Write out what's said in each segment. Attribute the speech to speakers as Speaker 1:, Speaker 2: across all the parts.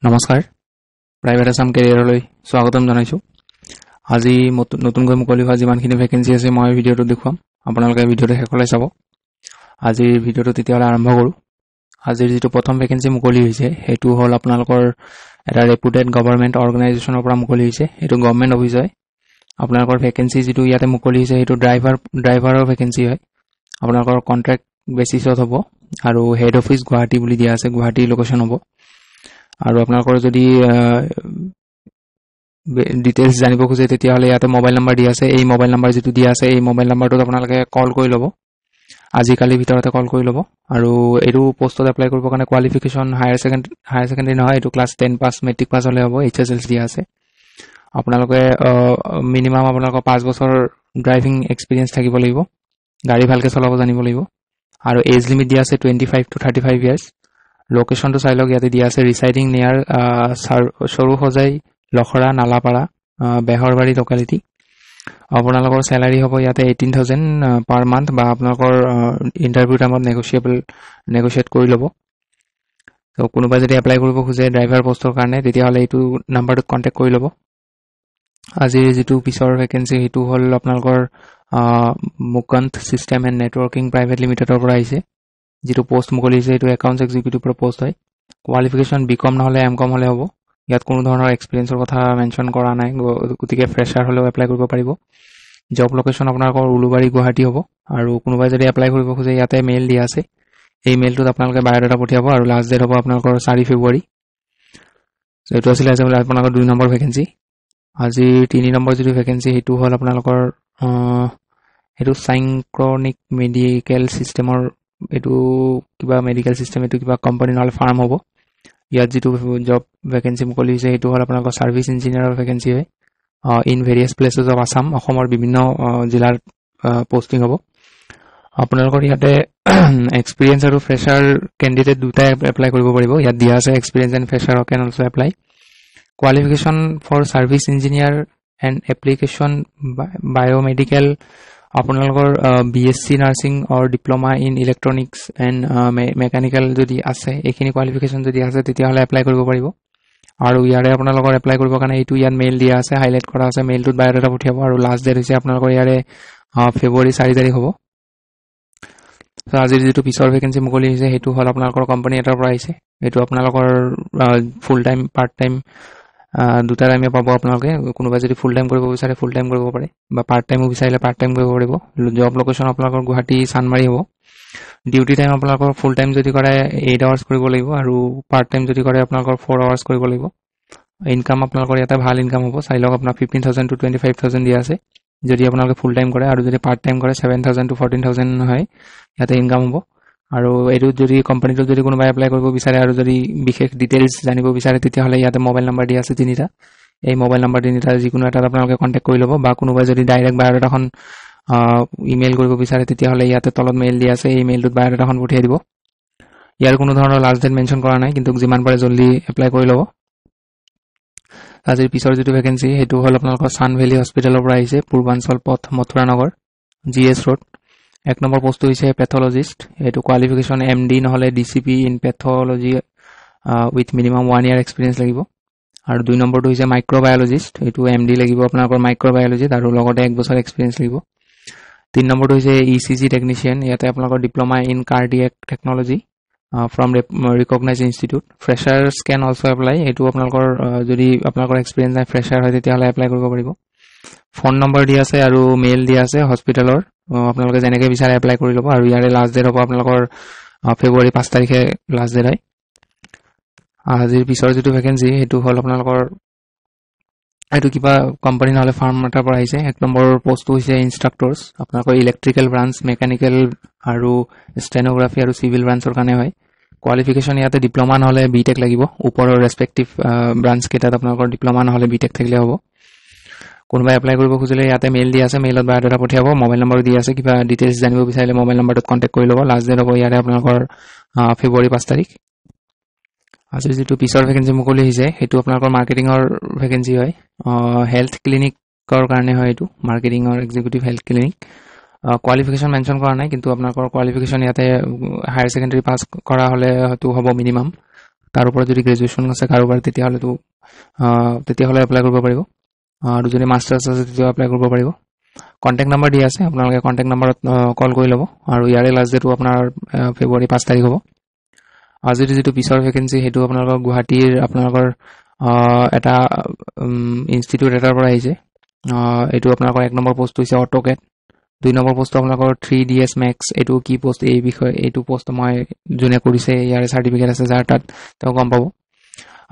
Speaker 1: নমস্কাৰ প্ৰাইভেট আসাম কেৰিয়াৰলৈ স্বাগতম জনাইছো আজি নতুনকৈ মুকলি হোৱা যিমানখিনি ভেকেন্সি আছে মই ভিডিঅটো দেখুৱাম আপোনালোকে ভিডিঅটো শেষলৈ চাব আজিৰ ভিডিঅটো তেতিয়ালৈ আৰম্ভ কৰো আজিৰ যেটো প্ৰথম ভেকেন্সি মুকলি হৈছে হেতু হল আপোনালোকৰ এটা ৰেপুটেড গভৰ্ণমেণ্ট অৰ্গেনাইজেচনৰ পৰা মুকলি হৈছে এটো গভৰ্ণমেণ্ট অফিচ হয় আপোনালোকৰ ভেকেন্সি যেটো ইয়াতে মুকলি হৈছে হেতু ড্ৰাইভাৰৰ ভেকেন্সি হয় আপোনালোকৰ কন্ট্ৰাক্ট বেচিছত হ'ব আৰু হেড অফিচ গুৱাহাটী বুলি দিয়া আছে গুৱাহাটী লোকেশন হ'ব আৰু আপোনালোকৰ যদি ডিটেইলছ জানিব খুজে তেতিয়া হলে ইয়াতে মোবাইল নম্বৰ দিয়া আছে এই মোবাইল নম্বৰ যেটো দিয়া আছে এই মোবাইল নম্বৰটোত আপোনালোকে কল কৰি লব আজি কালি ভিতৰতে কল কৰি লব আৰু এটো পোষ্টত এপ্লাই কৰিব কাৰণে কোৱালিফিকেশন হায়াৰ সেকেন্ডাৰী নহয় এটো ক্লাছ 10 পাস মেট্ৰিক পাস হলে হ'ব এইচএসএল দিয়া আছে আপোনালোকে মিনিমাম আপোনালোকৰ 5 বছৰ ড্ৰাইভিং এক্সপেৰিয়েন্স থাকিব লাগিব গাড়ী ভালকে চলাব জানিব লাগিব আৰু এজ লিমিট দিয়া আছে 25 to 35 ইয়াৰ্স লোকেশন তো চাইলক ইয়াতে দিয়া আছে ৰিসাইডিং নিয়াৰ সৰু হজাই লখৰা নালাপাৰা বেহৰবাৰী লোকেলিটি আপোনালোকৰ স্যালাৰি হ'ব ইয়াতে 18000 পাৰ মান্থ বা আপোনালোকৰ ইন্টাৰভিউ টাইমত নেগোশিয়েট কৰি লব তো কোনোবা যদি এপ্লাই কৰিব খুজে ড্ৰাইভাৰ পোষ্টৰ কাৰণে তেতিয়া হলে এইটো নম্বৰটোত কন্টাক্ট কৰি লব আজি যেটো পিছৰ ভেকেন্সি হেতু হল আপোনালোকৰ মুকন্ত সিস্টেম এণ্ড নেটৱৰ্কিং প্ৰাইভেট লিমিটেডৰ পৰা আহিছে যেটো পোষ্ট মুকলি হৈছে এটো একাউন্টস এক্সিকিউটিভ পোষ্ট হয় কোৱালিফিকেশন বিকম নহলে এমকম হলে হ'ব ইয়াত কোনো ধৰণৰ এক্সপেৰিয়েন্সৰ কথা মেনশন কৰা নাই গতিকে ফ্ৰেছাৰ হলেও এপ্লাই কৰিব পাৰিব জব লোকেশন আপোনালোকৰ উলুবাৰী গুৱাহাটী হ'ব আৰু কোনোবাই যদি এপ্লাই কৰিব খুজে ইয়াতে মেইল দিয়া আছে এই মেইলটোত আপোনালোকে বায়োডাটা পঠিয়াব আৰু লাষ্ট ডেট হ'ব আপোনালোকৰ 4 ফেব্ৰুৱাৰী এটো আছিল আপোনালোকৰ 2 নম্বৰ ভেকেন্সি আজি 3 নম্বৰ যেটো ভেকেন্সি হেতু হল আপোনালোকৰ এটো সাইনক্ৰনিক মেডিকেল সিস্টেমৰ এটো কিবা মেডিকেল সিস্টেম এটো কিবা কোম্পানী নহলে ফাৰ্ম হ'ব ইয়াত যেটো জব ভেকেন্সি মুকলি হৈছে এটো হল আপোনালোকৰ সাৰ্ভিস ইঞ্জিনিয়াৰৰ ভেকেন্সি হয় ইন ভেৰিয়াছ প্লেसेस অফ আসাম অসমৰ বিভিন্ন জিলাৰ পোষ্টিং হ'ব আপোনালোকৰ ইয়াতে এক্সপেৰিয়েন্স আৰু ফ্ৰেছাৰ ক্যান্ডিডেট দুটাই এপ্লাই কৰিব পাৰিব ইয়াত দিয়া আছে experience and fresher can also apply qualification for service engineer and application biomedical আপোনালোকৰ BSc nursing or diploma in electronics and mechanical যদি আছে এইখিনি কোৱালিফিকেশন যদি আছে তেতিয়া হলে এপ্লাই কৰিব পাৰিব আৰু ইয়াৰে আপোনালোকৰ এপ্লাই কৰিব কাৰণে এইটো ইয়াত মেইল দিয়া আছে হাইলাইট কৰা আছে মেইলটোত বায়োডাটা পঠিয়াব আৰু লাষ্ট ডেট হৈছে আপোনালোকৰ ইয়াৰে ফেব্ৰুৱাৰী 4 তাৰিখ হ'ব তো আজিৰ যেটো পিছৰ ভেকেন্সি মুকলি হৈছে হেতু হল আপোনালোকৰ কোম্পানী এটাৰ পৰা আহিছে এটো আপোনালোকৰ ফুল টাইম পাৰ্ট টাইম দুটা টাইমে পাব আপোনালোকে কোনোবা যদি ফুল টাইম কৰিব বিচাৰে ফুল টাইম কৰিব পাৰে বা পাৰ্ট টাইমো বিচাৰিলে পাৰ্ট টাইম কৰিব পাৰিব জব লোকেশন আপোনালোকৰ গুৱাহাটী চানমাৰী হ'ব ডিউটি টাইম আপোনালোকৰ ফুল টাইম যদি কৰে 8 আৱাৰ্স কৰিব লাগিব আৰু পাৰ্ট টাইম যদি কৰে আপোনালোকৰ 4 আৱাৰ্স কৰিব লাগিব ইনকাম আপোনালোকৰ ইয়াতে ভাল ইনকাম হ'ব চাইলক আপোনাৰ 15000 to 25000 দিয়া আছে যদি আপোনালোকে ফুল টাইম কৰে আৰু যদি পাৰ্ট টাইম কৰে 7000 to 14000 হয় ইয়াতে ইনকাম হ'ব আৰু এটো যদি কোম্পানীটো যদি কোনোবা এপ্লাই কৰিব বিচাৰে আৰু যদি বিশেষ ডিটেইলছ জানিব বিচাৰে তেতিয়া হলে ইয়াতে মোবাইল নম্বৰ দিয়া আছে তিনিটা এই মোবাইল নম্বৰ তিনিটা যিকোনো এটা আপোনালোকে কন্টাক্ট কৰি লব বা কোনোবা যদি ডাইৰেক্ট বায়োডাটাখন ইমেইল কৰিব বিচাৰে তেতিয়া হলে ইয়াতে তলত মেইল দিয়া আছে এই মেইলটোত বায়োডাটাখন পঠিয়াই দিব ইয়াৰ কোনো ধৰণৰ লাষ্ট ডেট মেনশন কৰা নাই কিন্তু যিমান পাৰে জলদি এপ্লাই কৰি লব আজিৰ পিছৰ যেটো ভেকেন্সি হেতু হল আপোনালোকৰ সান ভেলি হস্পিটেলৰ পৰা আহিছে পূৰ্বাঞ্চল পথ মথুৰা নগৰ জিএস ৰোড এক নম্বৰ পোষ্ট হৈছে পেথলজিষ্ট এটো কোৱালিফিকেশন এমডি নহলে DCP in pathology with minimum 1 year experience লাগিব আৰু 2 নম্বৰটো হৈছে মাইক্ৰোবায়োলজিষ্ট এটো এমডি লাগিব আপোনালোকৰ মাইক্ৰোবায়োলজিত আৰু লগতে 1 বছৰ এক্সপেৰিয়েন্স লাগিব 3 নম্বৰটো হৈছে ইসিজি টেকনিশিয়ান ইয়াতে আপোনালোকৰ diploma in cardiac technology from recognized institute freshers can also apply এটো আপোনালোকৰ যদি আপোনালোকৰ এক্সপেৰিয়েন্স নাই ফ্ৰেছাৰ হয় তেতিয়া হলে এপ্লাই কৰিব পাৰিব ফোন নম্বৰ দিয়া আছে আৰু মেইল দিয়া আছে হস্পিটেলৰ আপোনালোকে যেনেকৈ বিচাৰে এপ্লাই কৰি লব আৰু ইয়াৰে লাষ্ট ডেট হ'ব আপোনালোকৰ ফেব্ৰুৱাৰী 5 তাৰিখে লাষ্ট ডেট হয় আজিৰ পিছৰ যেটো ভেকেন্সি হেতু হল আপোনালোকৰ এটো কিবা কোম্পানী নহলে ফাৰ্ম এটাৰ পৰা আহিছে এক নম্বৰ পোষ্টটো হৈছে ইনষ্ট্ৰাক্টৰছ আপোনালোকৰ ইলেক্ট্ৰিকেল ব্ৰাঞ্চ মেকানিক্যাল আৰু ষ্টেনোগ্ৰাফি আৰু সিভিল ব্ৰাঞ্চৰ কাৰণে হয় কোৱালিফিকেশন ইয়াতে ডিপ্লোমা নহলে বিটেক লাগিব ওপৰৰ ৰেসপেক্টিভ ব্ৰাঞ্চ কেটাত আপোনালোকৰ ডিপ্লোমা নহলে বিটেক থাকিলে হ'ব কোনোবা এপ্লাই কৰিব খুজিলে ইয়াতে মেইল দিয়া আছে মেইলত বায়োডাটা পঠিয়াব মোবাইল নম্বৰ দিয়া আছে কিবা ডিটেইলছ জানিব বিচাৰিলে মোবাইল নম্বৰটোত কন্টাক্ট কৰি লব লাষ্ট ডেট হ'ব ইয়াৰে আপোনালোকৰ ফেব্ৰুৱাৰী 5 তাৰিখ আজি যেটো পিছৰ ভেকেন্সি মুকলি হৈছে হেতু আপোনালোকৰ মাৰ্কেটিংৰ ভেকেন্সি হয় হেলথ ক্লিনিকৰ কাৰণে হয় এটো মাৰ্কেটিংৰ executive health clinic qualification mention কৰা নাই কিন্তু আপোনালোকৰ কোৱালিফিকেশন ইয়াতে হায়াৰ সেকেন্ডাৰী পাস কৰা হলে হয়তো হ'ব মিনিমাম তাৰ ওপৰত যদি গ্ৰেজুৱেশ্যন আছে কাৰোবাৰ তেতিয়াহ'লে এপ্লাই কৰিব পাৰিব, আৰু যদি মাষ্টাৰ্ছ আছে তেতিয়া এপ্লাই কৰিব পাৰিব। কণ্টেক্ট নাম্বাৰ দিয়া আছে, আপোনালোকে কণ্টেক্ট নাম্বাৰত কল কৰি ল'ব, আৰু ইয়াৰে লাষ্ট ডেটটো আপোনাৰ ফেব্ৰুৱাৰী 5 তাৰিখ হ'ব। আজিৰ যিটো পিছৰ ভেকেঞ্চি সেইটো আপোনালোকৰ গুৱাহাটীৰ আপোনালোকৰ এটা ইনষ্টিটিউট এটাৰ পৰা আহিছে। এইটো আপোনালোকৰ 1 নম্বৰ পোষ্টটো হৈছে অট'কেড, 2 নম্বৰ পোষ্টটো আপোনালোকৰ 3ds Max। এইটো কি পোষ্ট, এই বিষয়ে এইটো পোষ্ট মই যোনে কৰিছে ইয়াৰে চাৰ্টিফিকেট আছে যাৰ তাত তেওঁ গম পাব।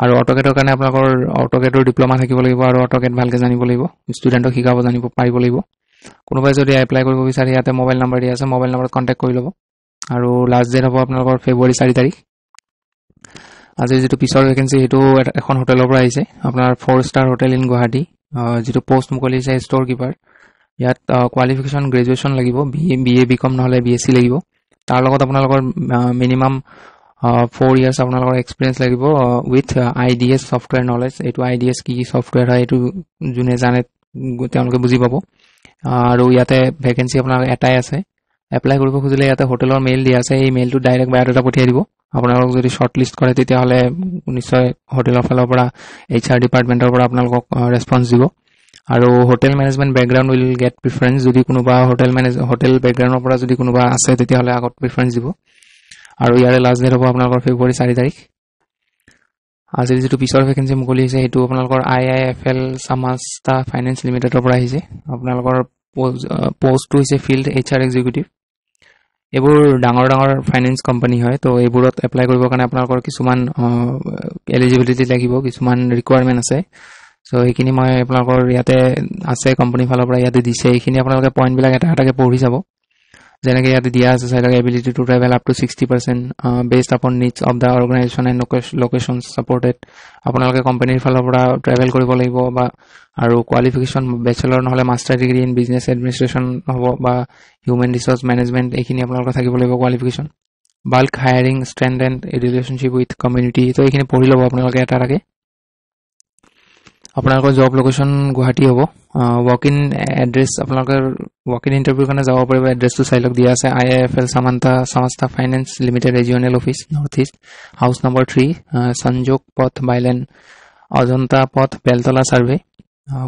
Speaker 1: আৰু অট'কেডৰ কাৰণে আপোনালোকৰ অট'কেডৰ ডিপ্ল'মা থাকিব লাগিব, আৰু অট'কেড ভালকৈ জানিব লাগিব, ষ্টুডেণ্টক শিকাব জানিব পাৰিব লাগিব। কোনোবাই যদি এপ্লাই কৰিব বিচাৰে ইয়াতে মোবাইল নাম্বাৰ দিয়া আছে, মোবাইল নাম্বাৰত কণ্টেক্ট কৰি ল'ব, আৰু লাষ্ট ডেট হ'ব আপোনালোকৰ ফেব্ৰুৱাৰী 4 তাৰিখ। আজিৰ যিটো পিছৰ ভেকেঞ্চি সেইটো এখন হোটেলৰ পৰা আহিছে, আপোনাৰ 4 ষ্টাৰ হোটেল ইন গুৱাহাটী। যিটো পোষ্ট মুকলি হৈছে ষ্ট'ৰ কিপাৰ। ইয়াত কোৱালিফিকেশ্যন গ্ৰেজুৱেশ্যন লাগিব, BA BCom নহ'লে BSc লাগিব। তাৰ লগত আপোনালোকৰ মিনিমাম 4 ইয়াৰ্ছ আপোনালোকৰ এক্সপিৰিয়েঞ্চ লাগিব উইথ IDS ছফ্টৱেৰ নলেজ। এইটো IDS কি ছফ্টৱেৰ হয় এইটো যোনে জানে তেওঁলোকে বুজি পাব। আৰু ইয়াতে ভেকেঞ্চি আপোনাৰ এটাই আছে। এপ্লাই কৰিব খুজিলে ইয়াতে হোটেলৰ মেইল দিয়া আছে, এই মেইলটো ডাইৰেক্ট বায়'ডাটা পঠিয়াই দিব। আপোনালোকক যদি শ্বৰ্ট লিষ্ট কৰে তেতিয়াহ'লে নিশ্চয় হোটেলৰ ফালৰ পৰা HR ডিপাৰ্টমেণ্টৰ পৰা আপোনালোকক ৰেছপন্স দিব। আৰু hotel management background will get preference. যদি কোনোবা হোটেল বেকগ্ৰাউণ্ডৰ পৰা যদি কোনোবা আছে তেতিয়াহ'লে আগত প্ৰিফাৰেঞ্চ দিব। আৰু ইয়াৰে লাষ্ট ডেট হ'ব আপোনালোকৰ ফেব্ৰুৱাৰী 4 তাৰিখ। আজিৰ যিটো পিছৰ ভেকেঞ্চি মুকলি হৈছে সেইটো আপোনালোকৰ IIFL সামাস্তা ফাইনেন্স লিমিটেডৰ পৰা আহিছে। আপোনালোকৰ পোষ্টটো হৈছে ফিল্ড HR এক্সিকিউটিভ। এইবোৰ ডাঙৰ ফাইনেন্স কোম্পানী হয়, তো এইবোৰত এপ্লাই কৰিবৰ কাৰণে আপোনালোকৰ কিছুমান এলিজিবিলিটি লাগিব, কিছুমান ৰিকুৱাৰমেণ্ট আছে। চ' সেইখিনি মই আপোনালোকৰ ইয়াতে আছে, কোম্পানীৰ ফালৰ পৰা ইয়াতে দিছে। এইখিনি আপোনালোকে পইণ্টবিলাক এটা এটাকৈ পঢ়ি চাব। যেনেকৈ ইয়াতে দিয়া আছে চাই লওক, ability to travel up to 60% based upon needs of the organisation and location supported. আপোনালোকে কোম্পানীৰ ফালৰ পৰা ট্ৰেভেল কৰিব লাগিব, আৰু কোৱালিফিকেশ্যন বেচেলৰ নহ'লে master degree in business administration হ'ব, বা হিউমেন ৰিচৰ্চ মেনেজমেণ্ট, এইখিনি আপোনালোকৰ থাকিব লাগিব qualification. Bulk hiring, strength and relationship with community, তো এইখিনি পঢ়ি ল'ব আপোনালোকে এটা এটাকৈ। আপোনালোকৰ জব লোকেশ্যন গুৱাহাটী হ'ব। ৱক ইন এড্ৰেছ, আপোনালোকৰ ৱক ইন ইণ্টাৰভিউৰ কাৰণে যাব পাৰিব। এড্ৰেছটো চাই লওক, দিয়া আছে IIFL Samasta finance limited regional office, north east, house number 3, Sanjog Path, bylane, Ajanta পথ, বেলতলা ছাৰ্ভে।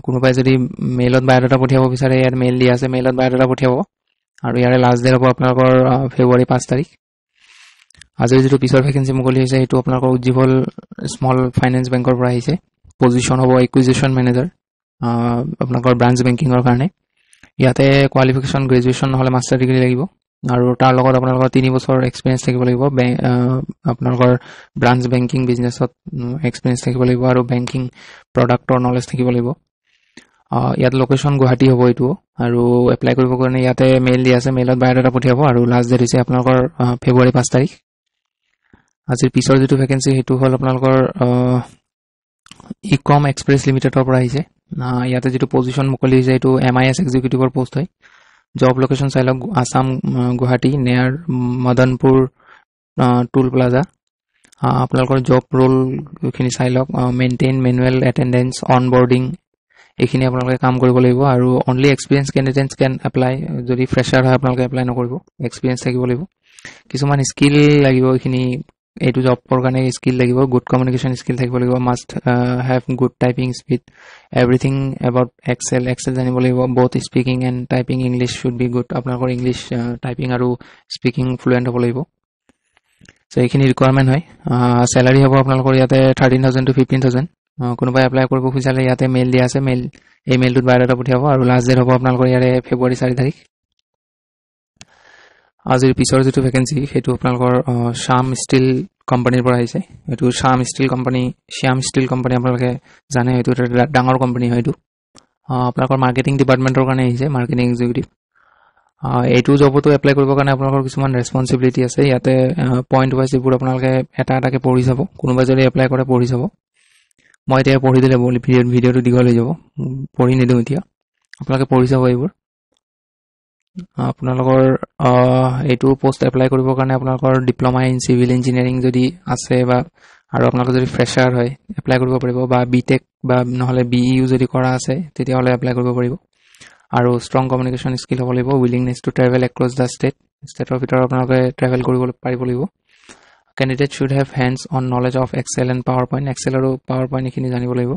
Speaker 1: কোনোবাই যদি মেইলত বায়'ডাটা পঠিয়াব বিচাৰে ইয়াত মেইল দিয়া আছে, মেইলত বায়'ডাটা পঠিয়াব। আৰু ইয়াৰে লাষ্ট ডেট হ'ব আপোনালোকৰ ফেব্ৰুৱাৰী 5 তাৰিখ। আজিৰ যিটো পিছৰ ভেকেঞ্চি মুকলি হৈছে সেইটো আপোনালোকৰ উজ্জীৱল স্মল ফাইনেন্স বেংকৰ পৰা আহিছে। পজিশ্যন হ'ব একুইজিশ্যন মেনেজাৰ, আপোনালোকৰ ব্ৰাঞ্চ বেংকিঙৰ কাৰণে। ইয়াতে কোৱালিফিকেশ্যন গ্ৰেজুৱেশ্যন নহ'লে মাষ্টাৰ ডিগ্ৰী লাগিব, আৰু তাৰ লগত আপোনালোকৰ 3 বছৰ এক্সপিৰিয়েঞ্চ থাকিব লাগিব। আপোনালোকৰ ব্ৰাঞ্চ বেংকিং বিজনেছত এক্সপিৰিয়েঞ্চ থাকিব লাগিব, আৰু বেংকিং প্ৰডাক্টৰ নলেজ থাকিব লাগিব। ইয়াত লোকেশ্যন গুৱাহাটী হ'ব এইটো। আৰু এপ্লাই কৰিবৰ কাৰণে ইয়াতে মেইল দিয়া আছে, মেইলত বায়'ডাটা পঠিয়াব, আৰু লাষ্ট ডেট হৈছে আপোনালোকৰ ফেব্ৰুৱাৰী 5 তাৰিখ। আজিৰ পিছৰ যিটো ভেকেঞ্চি সেইটো হ'ল আপোনালোকৰ ইকম এক্সপ্ৰেছ লিমিটেডৰ পৰা আহিছে। ইয়াতে যিটো পজিশ্যন মুকলি হৈছে এইটো MIS এক্সিকিউটিভৰ পোষ্ট হয়। জব লোকেশ্যন চাই লওক, আছাম গুৱাহাটী নেয়াৰ মদনপুৰ টুল প্লাজা। আপোনালোকৰ জব ৰোলখিনি চাই লওক, maintain manual attendance, on boarding, এইখিনি আপোনালোকে কাম কৰিব লাগিব। আৰু অনলি এক্সপিৰিয়েঞ্চ কেণ্ডিডেটছ কেন এপ্লাই। যদি ফ্ৰেছাৰ হয় আপোনালোকে এপ্লাই নকৰিব, এক্সপিৰিয়েঞ্চ থাকিব লাগিব। কিছুমান স্কিল লাগিব, এইটো জবৰ কাৰণে স্কিল লাগিব। গুড কমিউনিকেশ্যন স্কিল থাকিব লাগিব, must have good typing speed, everything about Excel জানিব লাগিব। Both speaking and typing English should be good. আপোনালোকৰ ইংলিছ টাইপিং আৰু স্পিকিং ফ্লুৱেণ্ট হ'ব লাগিব। চ' এইখিনি ৰিকুৱাৰমেণ্ট হয়। চেলাৰী হ'ব আপোনালোকৰ ইয়াতে 13,000 to 15,000। কোনোবাই এপ্লাই কৰিব খুজিলে ইয়াতে মেইল দিয়া আছে, এই মেইলটোত বায়'ডাটা পঠিয়াব, আৰু লাষ্ট ডেট হ'ব আপোনালোকৰ ইয়াৰে ফেব্ৰুৱাৰী 4 তাৰিখ। আজিৰ পিছৰ যিটো ভেকেঞ্চি সেইটো আপোনালোকৰ শ্যাম ষ্টীল কোম্পানীৰ পৰা আহিছে। এইটো শ্যাম ষ্টীল কোম্পানী আপোনালোকে জানে, এইটো এটা ডাঙৰ কোম্পানী হয়। এইটো আপোনালোকৰ মাৰ্কেটিং ডিপাৰ্টমেণ্টৰ কাৰণে আহিছে, মাৰ্কেটিং এক্সিকিউটিভ। এইটো জবতো এপ্লাই কৰিবৰ কাৰণে আপোনালোকৰ কিছুমান ৰেছপনচিবিলিটি আছে। ইয়াতে পইণ্ট ৱাইজ এইবোৰ আপোনালোকে এটা এটাকৈ পঢ়ি চাব। কোনোবাই যদি এপ্লাই কৰে পঢ়ি চাব। মই এতিয়া পঢ়ি দিলে ভিডিঅ'টো দীঘল হৈ যাব, পঢ়ি নিদিওঁ এতিয়া। আপোনালোকে পঢ়ি চাব এইবোৰ। আপোনালোকৰ এইটো পোষ্ট এপ্লাই কৰিবৰ কাৰণে আপোনালোকৰ ডিপ্ল'মা ইন চিভিল ইঞ্জিনিয়াৰিং যদি আছে, আৰু আপোনালোকে যদি ফ্ৰেছাৰ হয় এপ্লাই কৰিব পাৰিব, বা BTech বা নহ'লে BEU যদি কৰা আছে তেতিয়াহ'লে এপ্লাই কৰিব পাৰিব। আৰু ষ্ট্ৰং কমিউনিকেশ্যন স্কিল হ'ব লাগিব। Willingness to travel across the ষ্টেটৰ ভিতৰত আপোনালোকে ট্ৰেভেল কৰিব পাৰিব লাগিব। Candidate should have hands on knowledge of Excel and power point, Excel আৰু পাৱাৰ পইণ্ট এইখিনি জানিব লাগিব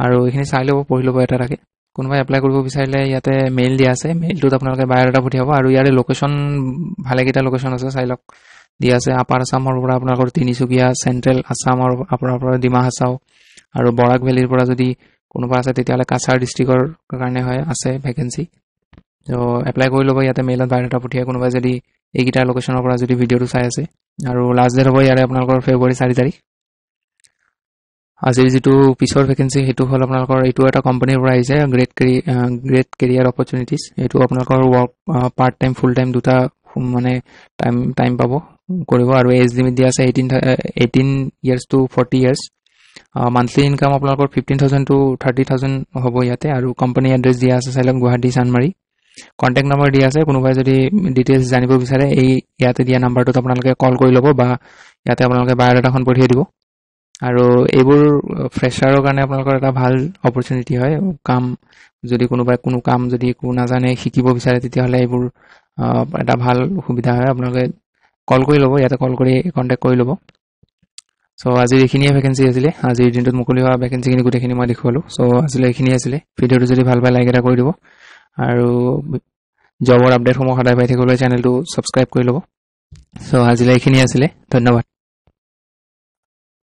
Speaker 1: আৰু এইখিনি চাই ল'ব, পঢ়ি ল'ব এটা এটাকৈ। কোনোবাই এপ্লাই কৰিব বিচাৰিলে ইয়াতে মেইল দিয়া আছে, মেইলটোত আপোনালোকে বায়'ডাটা পঠিয়াব আৰু ইয়াৰে লোকেশ্যন ভালেকেইটা লোকেশ্যন আছে চাই লওক, দিয়া আছে। আপাৰ আছামৰ পৰা আপোনালোকৰ তিনিচুকীয়া, চেণ্ট্ৰেল আছামৰ আপোনাৰ পৰা ডিমা হাছাও আৰু বৰাক ভেলীৰ পৰা যদি কোনোবা আছে তেতিয়াহ'লে কাছাৰ ডিষ্ট্ৰিক্টৰ কাৰণে আছে ভেকেঞ্চি। ত' এপ্লাই কৰি ল'ব ইয়াতে মেইলত বায়'ডাটা পঠিয়াই, কোনোবাই যদি এইকেইটা লোকেশ্যনৰ পৰা যদি ভিডিঅ'টো চাই আছে। আৰু লাষ্ট ডেট হ'ব ইয়াৰে আপোনালোকৰ ফেব্ৰুৱাৰী 4 তাৰিখ। আজিৰ যিটো পিছৰ ভেকেঞ্চি সেইটো হ'ল আপোনালোকৰ এইটো এটা কোম্পানীৰ পৰা আহিছে, গ্ৰেট কেৰিয়াৰ অপৰচুনিটিজ। এইটো আপোনালোকৰ work part time full time দুটা মানে টাইম পাব কৰিব আৰু এজ লিমিট দিয়া আছে 18 years to 40 years। Monthly income আপোনালোকৰ 15,000 to 30,000 হ'ব ইয়াতে আৰু কোম্পানী এড্ৰেছ দিয়া আছে চাই লওক, গুৱাহাটী চানমাৰী। কণ্টেক্ট নম্বৰ দিয়া আছে, কোনোবাই যদি ডিটেইলছ জানিব বিচাৰে এই ইয়াতে দিয়া নাম্বাৰটোত আপোনালোকে কল কৰি ল'ব বা ইয়াতে আপোনালোকে বায়'ডাটাখন পঠিয়াই দিব। আৰু এইবোৰ ফ্ৰেছাৰৰ কাৰণে আপোনালোকৰ এটা ভাল অপৰচুনিটি হয়। কাম যদি কোনোবাই কোনো কাম যদি একো নাজানে শিকিব বিচাৰে তেতিয়াহ'লে এইবোৰ এটা ভাল সুবিধা হয়। আপোনালোকে কল কৰি ল'ব, ইয়াতে কল কৰি কণ্টেক্ট কৰি ল'ব। চ' আজিৰ এইখিনিয়ে ভেকেঞ্চি আছিলে, আজিৰ দিনটোত মুকলি হোৱা ভেকেঞ্চিখিনি গোটেইখিনি মই দেখুৱালোঁ। চ' আজিলৈ এইখিনিয়ে আছিলে। ভিডিঅ'টো যদি ভাল পায় লাইক এটা কৰি দিব আৰু জবৰ আপডেটসমূহ সদায় পাই থাকিবলৈ চেনেলটো ছাবস্ক্ৰাইব কৰি ল'ব। চ' আজিলৈ এইখিনিয়ে আছিলে, ধন্যবাদ।